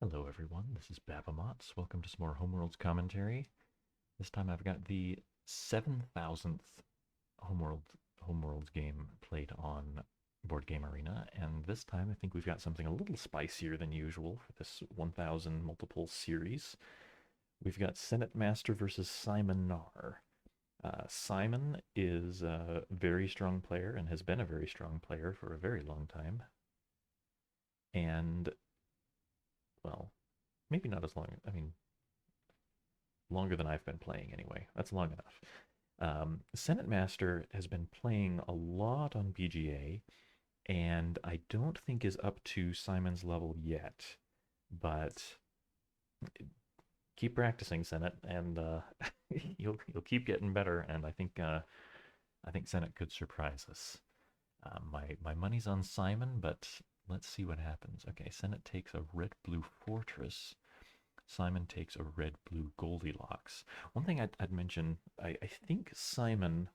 Hello everyone, this is Babamots. Welcome to some more Homeworlds commentary. This time I've got the 7,000th Homeworld, Homeworlds game played on Board Game Arena, and this time I think we've got something a little spicier than usual for this 1,000 multiple series. We've got SenetMaster versus SimonNaar. Simon is a very strong player and has been a very strong player for a very long time. And, well, maybe not as long. I mean, longer than I've been playing anyway. That's long enough. SenetMaster has been playing a lot on BGA, and I don't think is up to Simon's level yet. But keep practicing, Senet, and you'll keep getting better. And I think Senet could surprise us. My money's on Simon, but let's see what happens. Okay, Senet takes a red-blue fortress. Simon takes a red-blue Goldilocks. One thing I'd mention, I think Simon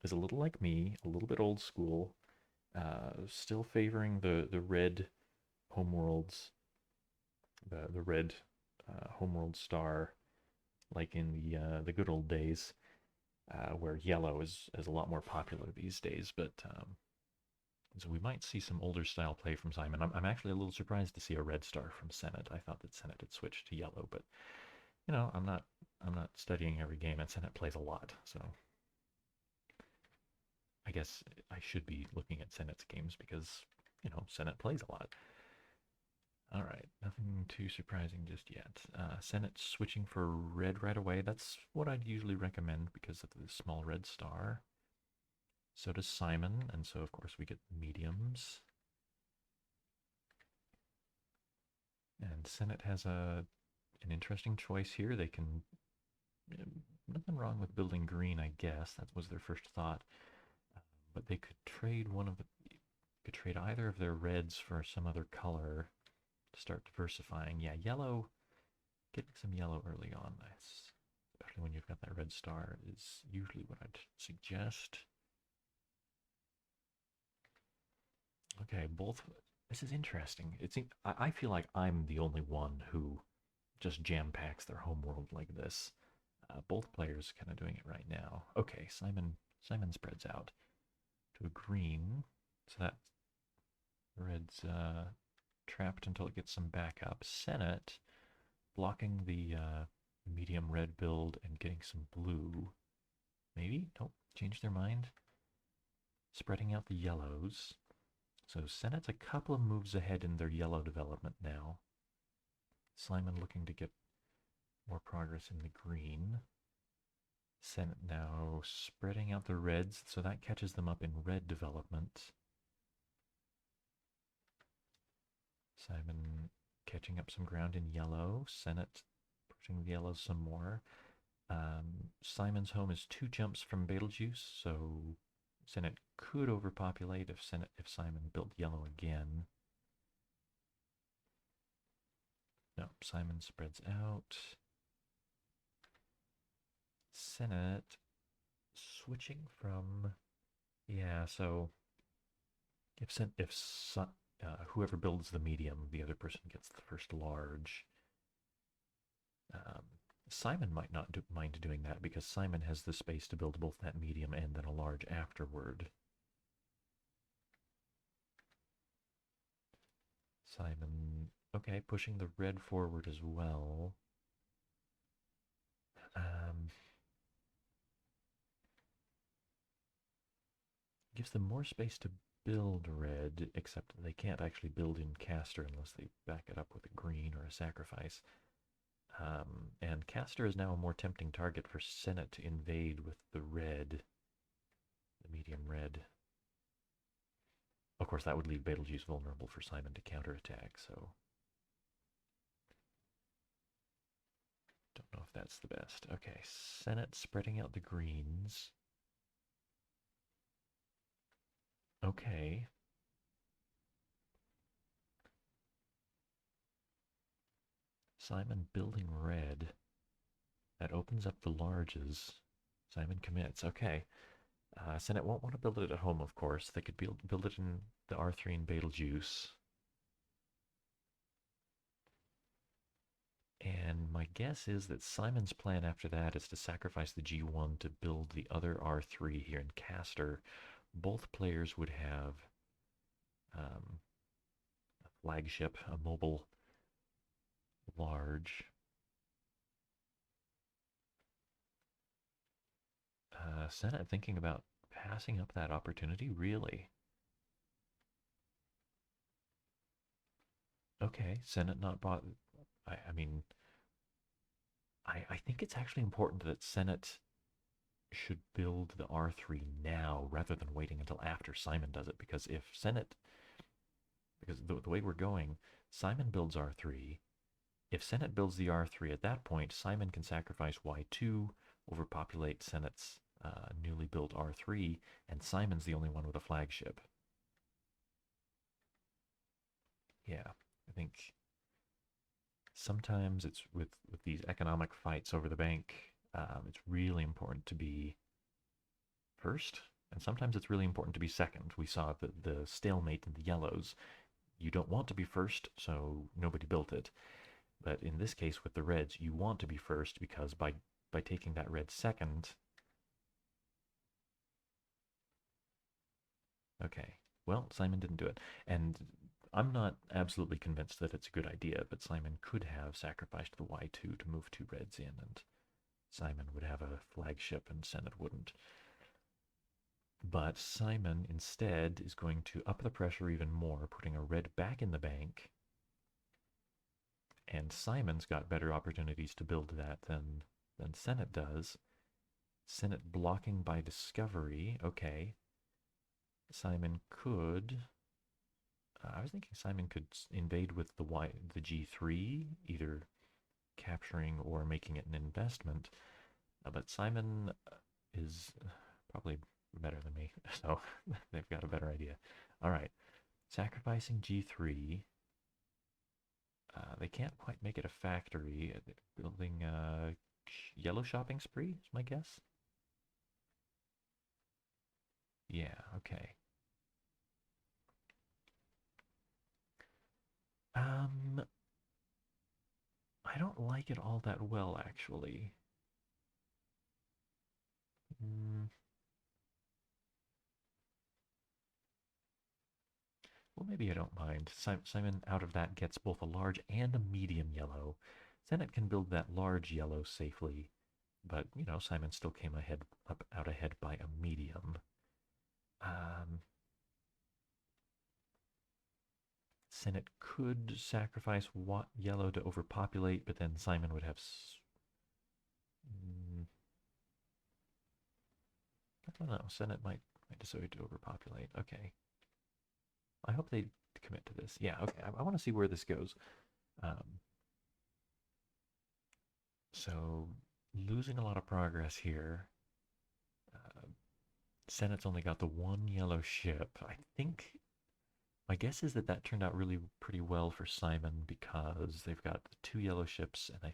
is a little like me, a little bit old school, still favoring the red Homeworlds, the red Homeworld star, like in the good old days, where yellow is a lot more popular these days. But so we might see some older style play from Simon. I'm actually a little surprised to see a red star from Senet. I thought that Senet had switched to yellow, but I'm not studying every game, and Senet plays a lot, so I guess I should be looking at Senet's games because Senet plays a lot. All right, nothing too surprising just yet. Senet switching for red right away. That's what I'd usually recommend because of the small red star. So does Simon, and so of course we get mediums. And Senet has an interesting choice here. They can nothing wrong with building green, I guess. That was their first thought. But they could trade either of their reds for some other color to start diversifying. Yeah, yellow, getting some yellow early on, especially when you've got that red star, is usually what I'd suggest. Okay, both. This is interesting. I feel like I'm the only one who just jam packs their homeworld like this. Both players kind of doing it right now. Okay, Simon spreads out to a green, so that red's trapped until it gets some backup. Senet blocking the medium red build and getting some blue. Maybe? Nope, change their mind. Spreading out the yellows. So Senet's a couple of moves ahead in their yellow development now. Simon looking to get more progress in the green. Senet now spreading out the reds, so that catches them up in red development. Simon catching up some ground in yellow. Senet pushing the yellows some more. Simon's home is 2 jumps from Betelgeuse, so Senet could overpopulate if Simon built yellow again. No, Simon spreads out. Senet switching from, yeah. So if whoever builds the medium, the other person gets the first large. Um, Simon might not mind doing that because Simon has the space to build both that medium and then a large afterward. Simon, okay, pushing the red forward as well. Gives them more space to build red, except they can't actually build in Caster unless they back it up with a green or a sacrifice. And Caster is now a more tempting target for Senet to invade with the red, the medium red. Of course, that would leave Betelgeuse vulnerable for Simon to counterattack, so don't know if that's the best. Okay, Senet spreading out the greens. Okay. Simon building red. That opens up the larges. Simon commits. Okay. Senet won't want to build it at home, of course. They could build it in the R3 and Betelgeuse. And my guess is that Simon's plan after that is to sacrifice the G1 to build the other R3 here in Castor. Both players would have a flagship, a mobile large. Senet thinking about passing up that opportunity? Really? Okay, Senet not bought. I mean, I think it's actually important that Senet should build the R3 now rather than waiting until after Simon does it. Because if Senet, because the way we're going, Simon builds R3. If Senet builds the R3 at that point, Simon can sacrifice Y2, overpopulate Senet's newly built R3, and Simon's the only one with a flagship. Yeah, I think sometimes it's with these economic fights over the bank, it's really important to be first, and sometimes it's really important to be second. We saw the stalemate in the yellows. You don't want to be first, so nobody built it. But in this case with the reds, you want to be first because by taking that red second. Okay, well, Simon didn't do it. And I'm not absolutely convinced that it's a good idea, but Simon could have sacrificed the Y2 to move two reds in, and Simon would have a flagship and Senet wouldn't. But Simon instead is going to up the pressure even more, putting a red back in the bank. And Simon's got better opportunities to build that than Senet does. Senet blocking by discovery. Okay. Simon could. I was thinking Simon could invade with the G3, either capturing or making it an investment. But Simon is probably better than me, so they've got a better idea. All right, sacrificing G3. They can't quite make it a factory. Building a yellow shopping spree is my guess. Yeah, okay. I don't like it all that well, actually. Mm, well, maybe I don't mind. Simon out of that gets both a large and a medium yellow. Senet can build that large yellow safely, but Simon still came out ahead by a medium. Um, Senet could sacrifice yellow to overpopulate, but then Simon would have. I don't know. Senet might decide to overpopulate. Okay. I hope they commit to this. Yeah. Okay. I want to see where this goes. So losing a lot of progress here. Senet's only got the one yellow ship. I think my guess is that turned out really pretty well for Simon because they've got the two yellow ships, and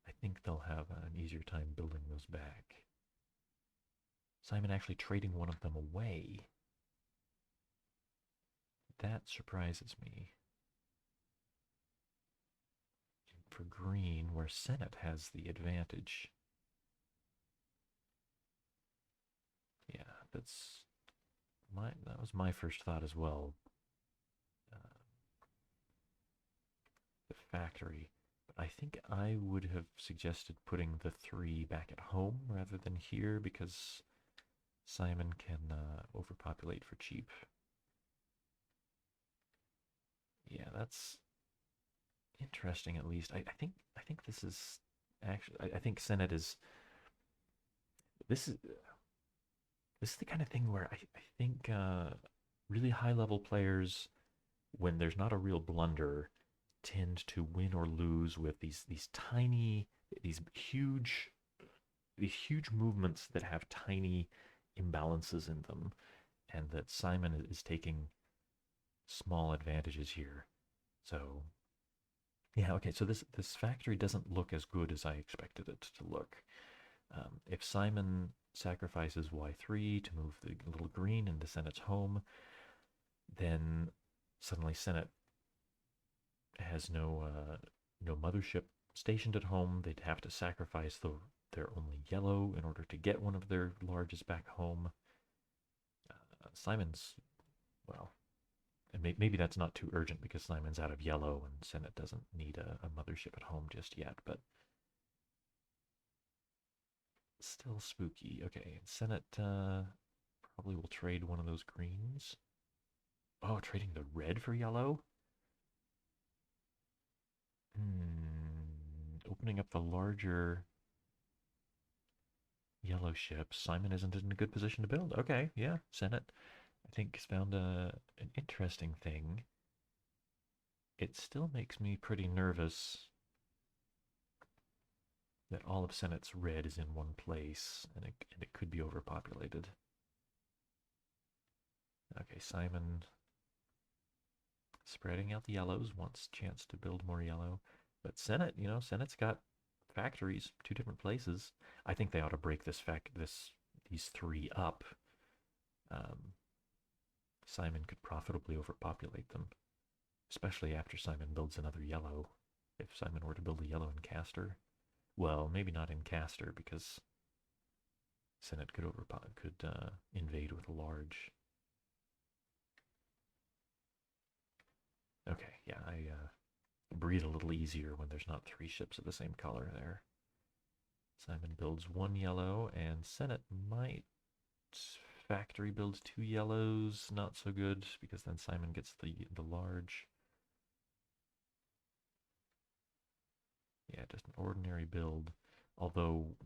I think they'll have an easier time building those back. Simon actually trading one of them away. That surprises me. For green, where Senet has the advantage. Yeah, that was my first thought as well. The factory. But I think I would have suggested putting the 3 back at home rather than here because Simon can overpopulate for cheap. Yeah, that's interesting. At least I think this is actually I think Senet is this is the kind of thing where I think really high level players, when there's not a real blunder, tend to win or lose with these huge movements that have tiny imbalances in them, and that Simon is taking small advantages here. So yeah, okay, so this factory doesn't look as good as I expected it to look. If Simon sacrifices Y3 to move the little green into Senet's home, then suddenly Senet has no no mothership stationed at home. They'd have to sacrifice their only yellow in order to get one of their larges back home. Simon's, well, and maybe that's not too urgent because Simon's out of yellow and Senet doesn't need a mothership at home just yet, but still spooky. Okay, Senet probably will trade one of those greens. Oh, trading the red for yellow? Opening up the larger yellow ship. Simon isn't in a good position to build. Okay, yeah, Senet, I think, has found an interesting thing. It still makes me pretty nervous that all of Senet's red is in one place, and it could be overpopulated. Okay, Simon spreading out the yellows, wants chance to build more yellow. But Senet, Senet's got factories, two different places. I think they ought to break these three up. Um, Simon could profitably overpopulate them, especially after Simon builds another yellow. If Simon were to build a yellow in Castor, well, maybe not in Castor because Senet could invade with a large. Okay, yeah, I breathe a little easier when there's not three ships of the same color there. Simon builds one yellow, and Senet might factory build two yellows. Not so good because then Simon gets the large. Yeah, just an ordinary build. Although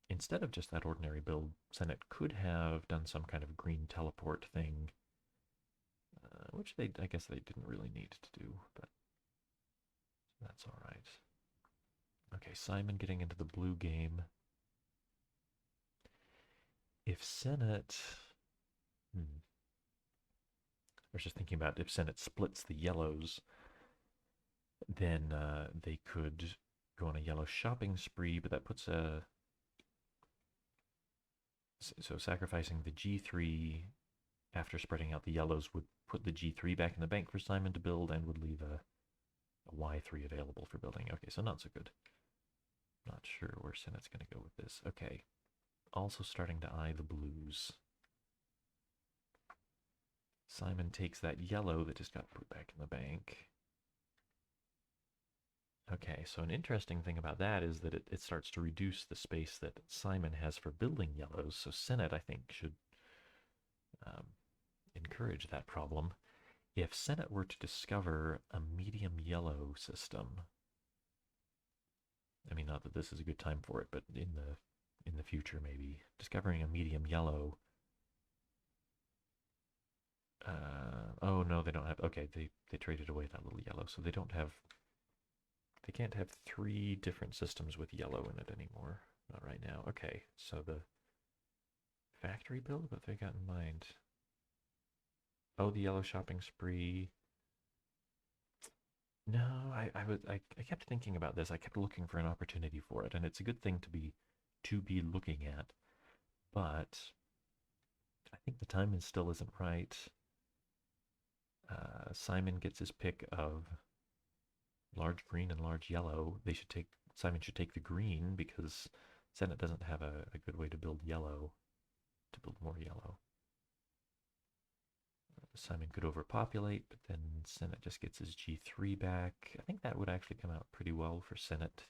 instead of just that ordinary build, Senet could have done some kind of green teleport thing, which I guess they didn't really need to do, but that's all right. Okay, Simon getting into the blue game. If Senet, I was just thinking about if Senet splits the yellows, then they could go on a yellow shopping spree, but that puts so sacrificing the G3 after spreading out the yellows would put the G3 back in the bank for Simon to build and would leave a Y3 available for building. Okay, so not so good. Not sure where Senet's going to go with this. Okay, also starting to eye the blues. Simon takes that yellow that just got put back in the bank. Okay, so an interesting thing about that is that it starts to reduce the space that Simon has for building yellows. So Senet, I think, should encourage that problem. If Senet were to discover a medium yellow system, I mean, not that this is a good time for it, but in the future, maybe discovering a medium yellow. Oh no, they don't have. Okay, they traded away that little yellow, so they don't have. They can't have three different systems with yellow in it anymore. Not right now. Okay, so the factory build, what they got in mind? Oh, the yellow shopping spree. No, I kept thinking about this. I kept looking for an opportunity for it, and it's a good thing to be looking at. But I think the timing still isn't right. Simon gets his pick of large green and large yellow. Simon should take the green because Senet doesn't have a good way to build more yellow. Simon could overpopulate, but then Senet just gets his G3 back. I think that would actually come out pretty well for Senet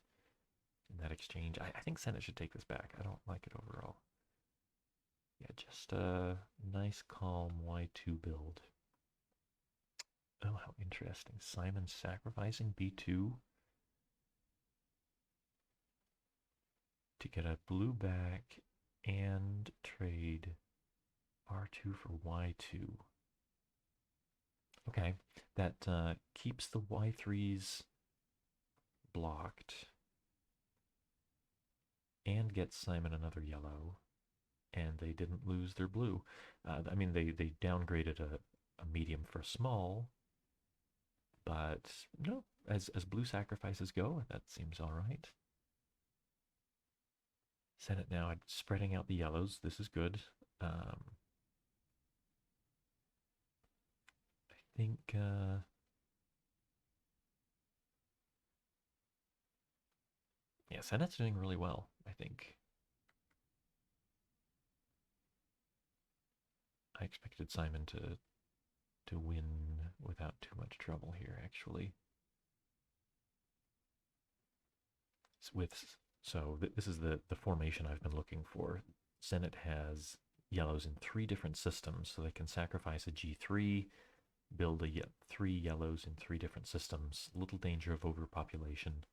in that exchange. I think Senet should take this back. I don't like it overall. Yeah, just a nice, calm Y2 build. Oh, how interesting. Simon sacrificing B2 to get a blue back and trade R2 for Y2. Okay, that keeps the Y3s blocked and gets Simon another yellow, and they didn't lose their blue. I mean, they downgraded a medium for a small, but no, as blue sacrifices go, that seems all right. Senet now spreading out the yellows. This is good. I think Senet's doing really well, I think. I expected Simon to win without too much trouble here, actually. With this is the formation I've been looking for. Senet has yellows in 3 different systems, so they can sacrifice a G3, build 3 yellows in 3 different systems. Little danger of overpopulation.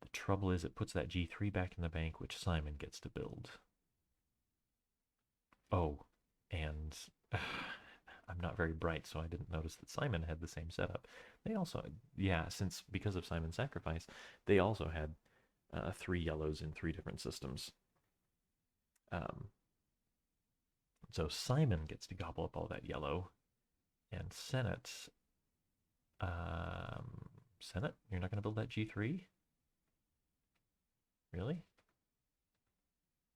The trouble is it puts that G3 back in the bank, which Simon gets to build. Oh, and I'm not very bright, so I didn't notice that Simon had the same setup. They also, yeah, because of Simon's sacrifice, they also had 3 yellows in 3 different systems. So Simon gets to gobble up all that yellow, and Senet, Senet, you're not going to build that G3? Really?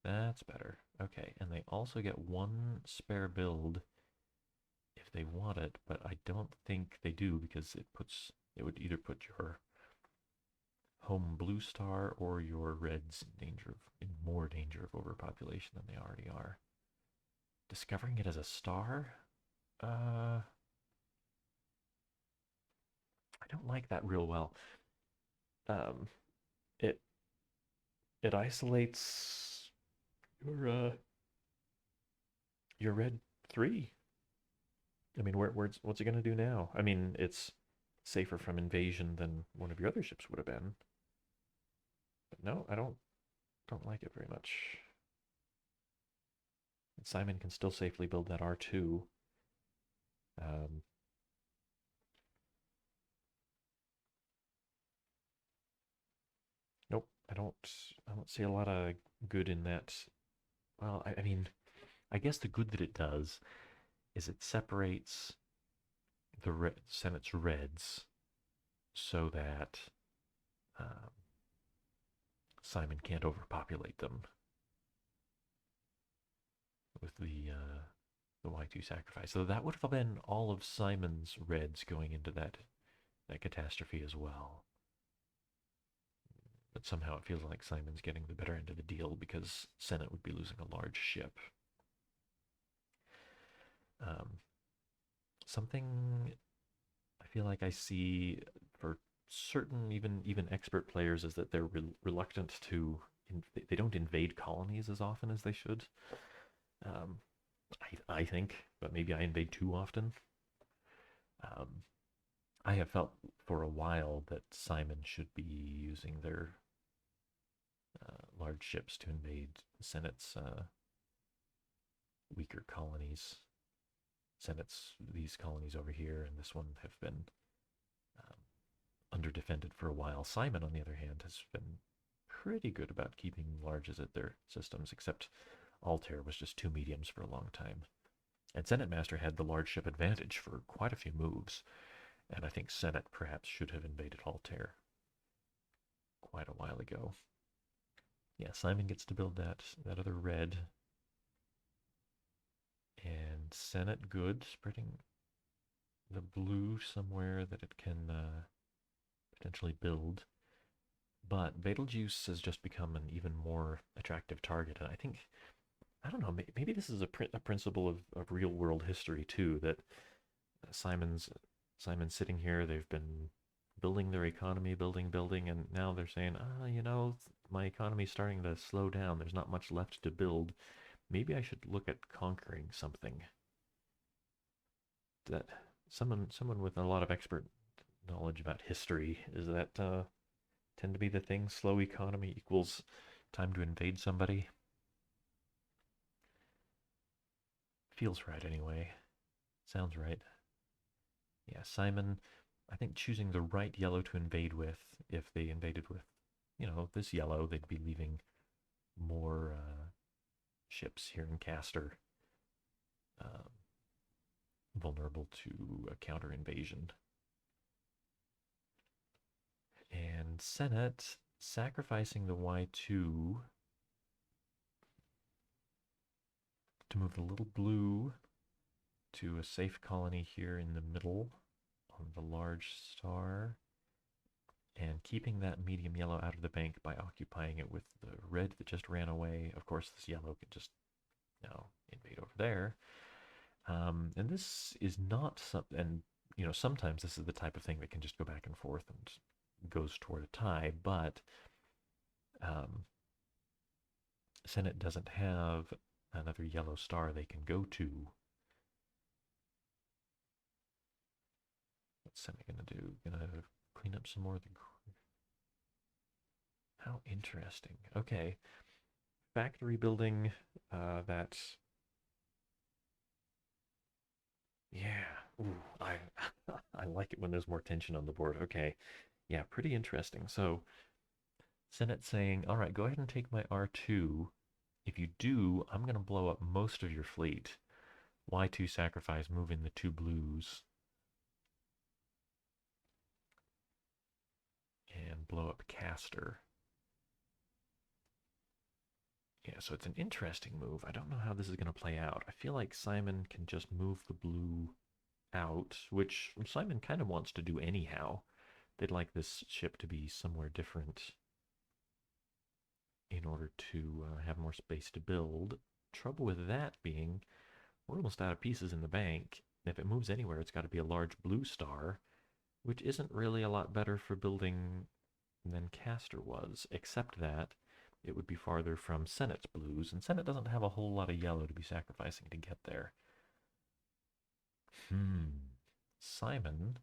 That's better. Okay, and they also get 1 spare build if they want it, but I don't think they do because it would either put your home blue star or your reds in more danger of overpopulation than they already are. Discovering it as a star? I don't like that real well. Um, it it isolates your red 3. I mean, what's it gonna do now? I mean, it's safer from invasion than one of your other ships would have been. But no, I don't like it very much. And Simon can still safely build that R2. Um, nope, I don't see a lot of good in that. Well, I mean, I guess the good that it does is it separates the Senate's reds so that um, Simon can't overpopulate them with the Y2 sacrifice. So that would have been all of Simon's reds going into that catastrophe as well. But somehow it feels like Simon's getting the better end of the deal because Senet would be losing a large ship. Um, something I feel like I see for certain even expert players is that they're reluctant to they don't invade colonies as often as they should. Um, I think, but maybe I invade too often. Um, I have felt for a while that Simon should be using their large ships to invade Senet's weaker colonies. Senet's these colonies over here and this one have been underdefended for a while. Simon, on the other hand, has been pretty good about keeping larges at their systems, except Altair was just 2 mediums for a long time. And SenetMaster had the large ship advantage for quite a few moves, and I think Senet perhaps should have invaded Altair quite a while ago. Yeah, Simon gets to build that other red. And Senet good, spreading the blue somewhere that it can potentially build. But Betelgeuse has just become an even more attractive target, and I don't know, maybe this is a principle of real world history too, that Simon's sitting here, they've been building their economy, building, and now they're saying, my economy's starting to slow down. There's not much left to build. Maybe I should look at conquering something. That someone with a lot of expert knowledge about history, is that tend to be the thing? Slow economy equals time to invade somebody. Feels right anyway. Sounds right. Yeah, Simon, I think choosing the right yellow to invade with, if they invaded with, this yellow, they'd be leaving more ships here in Castor vulnerable to a counter invasion. And Senet sacrificing the Y2 to move the little blue to a safe colony here in the middle on the large star. and keeping that medium yellow out of the bank by occupying it with the red that just ran away. Of course, this yellow can just invade over there. And this is not something, and sometimes this is the type of thing that can just go back and forth and goes toward a tie, but um, Senet doesn't have another yellow star they can go to. What's Senet gonna do? Gonna clean up some more of the. How interesting. Okay, factory building. That's yeah. Ooh, I I like it when there's more tension on the board. Okay, yeah, pretty interesting. So Senet saying, all right, go ahead and take my R2. If you do, I'm going to blow up most of your fleet. Y2 sacrifice, moving the two blues. And blow up Caster. Yeah, so it's an interesting move. I don't know how this is going to play out. I feel like Simon can just move the blue out, which Simon kind of wants to do anyhow. They'd like this ship to be somewhere different in order to have more space to build. Trouble with that being, we're almost out of pieces in the bank. If it moves anywhere, it's got to be a large blue star, which isn't really a lot better for building than Castor was, except that it would be farther from Senet's blues, and Senet doesn't have a whole lot of yellow to be sacrificing to get there. Simon,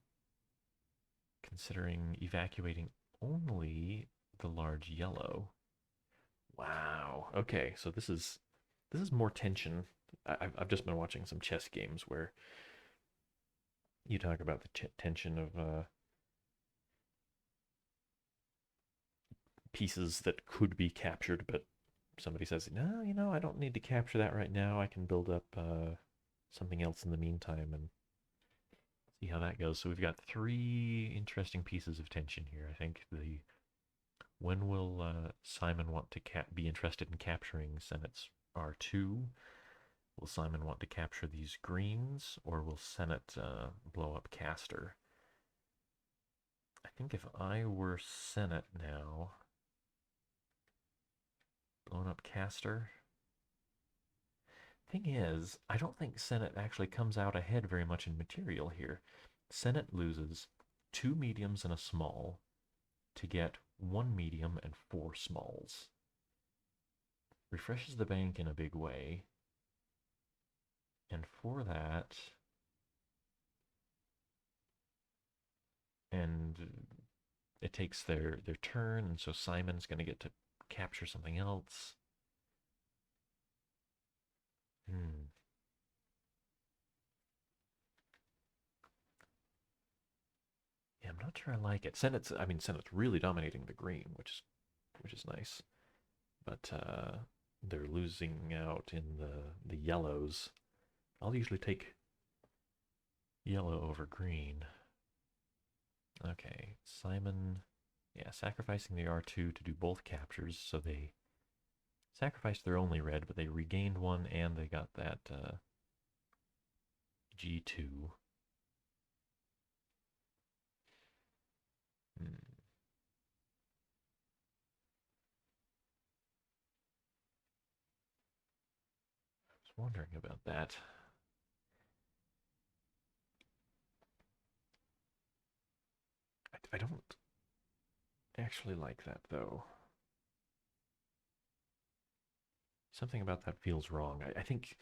considering evacuating only the large yellow. Wow. Okay, so this is more tension. I've just been watching some chess games where you talk about the tension of pieces that could be captured, but somebody says, no, I don't need to capture that right now. I can build up something else in the meantime and see how that goes. So we've got three interesting pieces of tension here. I think when will Simon want to be interested in capturing Senet's R2? Will Simon want to capture these greens, or will Senet blow up Caster? I think if I were Senet now, blowing up Caster. Thing is, I don't think Senet actually comes out ahead very much in material here. Senet loses 2 mediums and a small to get 1 medium and 4 smalls. Refreshes the bank in a big way. And for that, and it takes their turn, and so Simon's going to get to capture something else. Yeah, I'm not sure I like it. Senet's really dominating the green, which is nice. But they're losing out in the yellows. I'll usually take yellow over green. Okay, Simon, yeah, sacrificing the R2 to do both captures, so they sacrificed their only red, but they regained one and they got that G2. Hmm. I was wondering about that. I don't actually like that, though. Something about that feels wrong. I think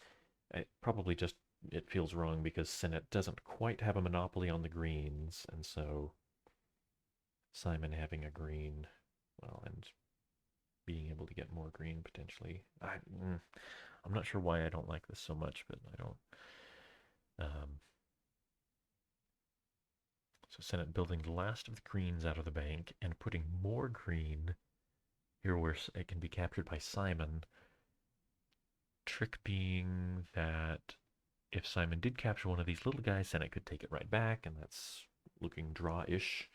probably just it feels wrong because Senet doesn't quite have a monopoly on the greens, and so Simon having a green, well, and being able to get more green potentially. I'm not sure why I don't like this so much, but I don't. So Senet building the last of the greens out of the bank and putting more green here where it can be captured by Simon. Trick being that if Simon did capture one of these little guys, Senet could take it right back, and that's looking draw-ish.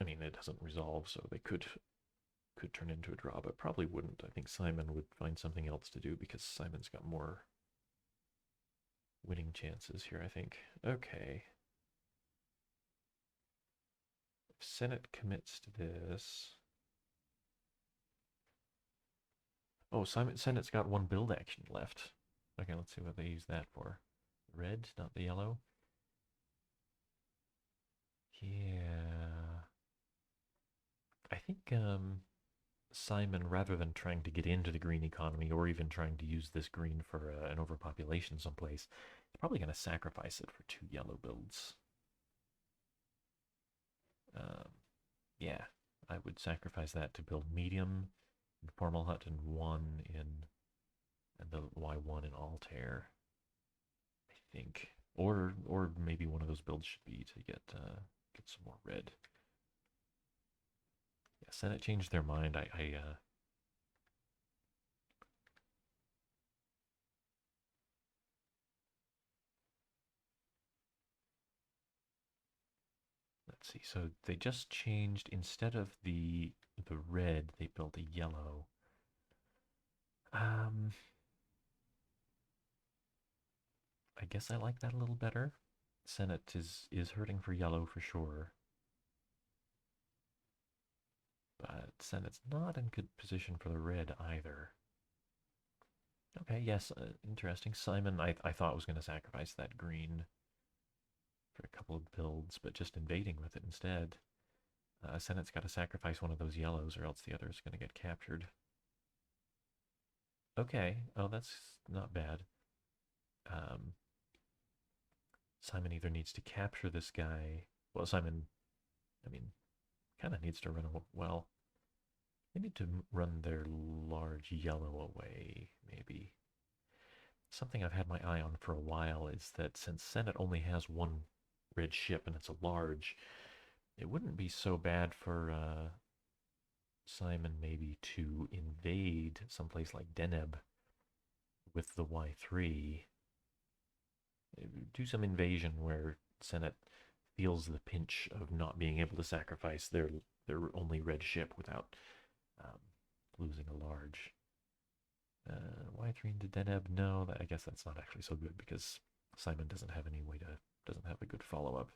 It doesn't resolve, so they could turn into a draw, but probably wouldn't. I think Simon would find something else to do because Simon's got more winning chances here, I think. Okay. If Senate commits to this... Oh, Senate's got one build action left. Okay, let's see what they use that for. Red, not the yellow. Yeah. I think Simon, rather than trying to get into the green economy or even trying to use this green for an overpopulation someplace, he's probably going to sacrifice it for 2 yellow builds. Um, yeah, I would sacrifice that to build medium informal hut and 1 in and the Y1 in Altair, I think. Or maybe one of those builds should be to get some more red. Yeah, Senate changed their mind. Let's see. So they just changed, instead of the red, they built a yellow. I guess I like that a little better. Senate is hurting for yellow for sure. But Senate's not in good position for the red either. Okay, yes, interesting. Simon, I thought was going to sacrifice that green for a couple of builds, but just invading with it instead. Senate's got to sacrifice one of those yellows or else the other is going to get captured. Okay, oh, that's not bad. Simon either needs to capture this guy. Well, Simon, I mean, kind of needs to run away. Well, they need to run their large yellow away, maybe. Something I've had my eye on for a while is that since Senate only has one red ship and it's a large, it wouldn't be so bad for Simon maybe to invade someplace like Deneb with the Y3. Do some invasion where Senate feels the pinch of not being able to sacrifice their only red ship without losing a large. Y3 into Deneb, no, I guess that's not actually so good because Simon doesn't have a good follow-up.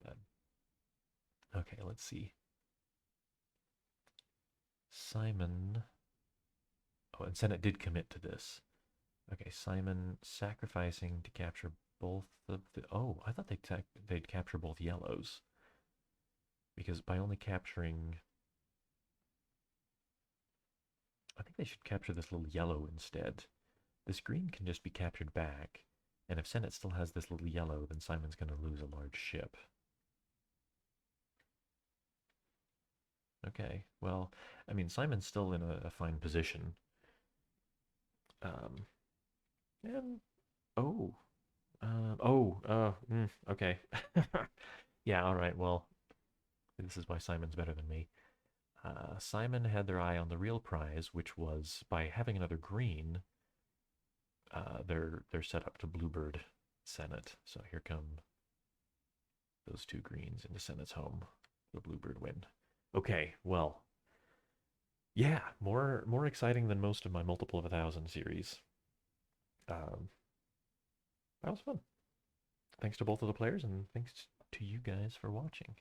But, okay, let's see. Simon, oh, and Senate did commit to this. Okay, Simon sacrificing to capture both of the, oh, I thought they'd capture both yellows. Because by only capturing, I think they should capture this little yellow instead. This green can just be captured back, and if Senate still has this little yellow, then Simon's going to lose a large ship. Okay, well, I mean, Simon's still in a fine position. And, oh, okay. Yeah, all right, well, this is why Simon's better than me. Simon had their eye on the real prize, which was by having another green, they're set up to Bluebird Senate. So here come those 2 greens into Senate's home. The Bluebird win. Okay, well, yeah, more exciting than most of my multiple of 1,000 series. That was fun. Thanks to both of the players, and thanks to you guys for watching.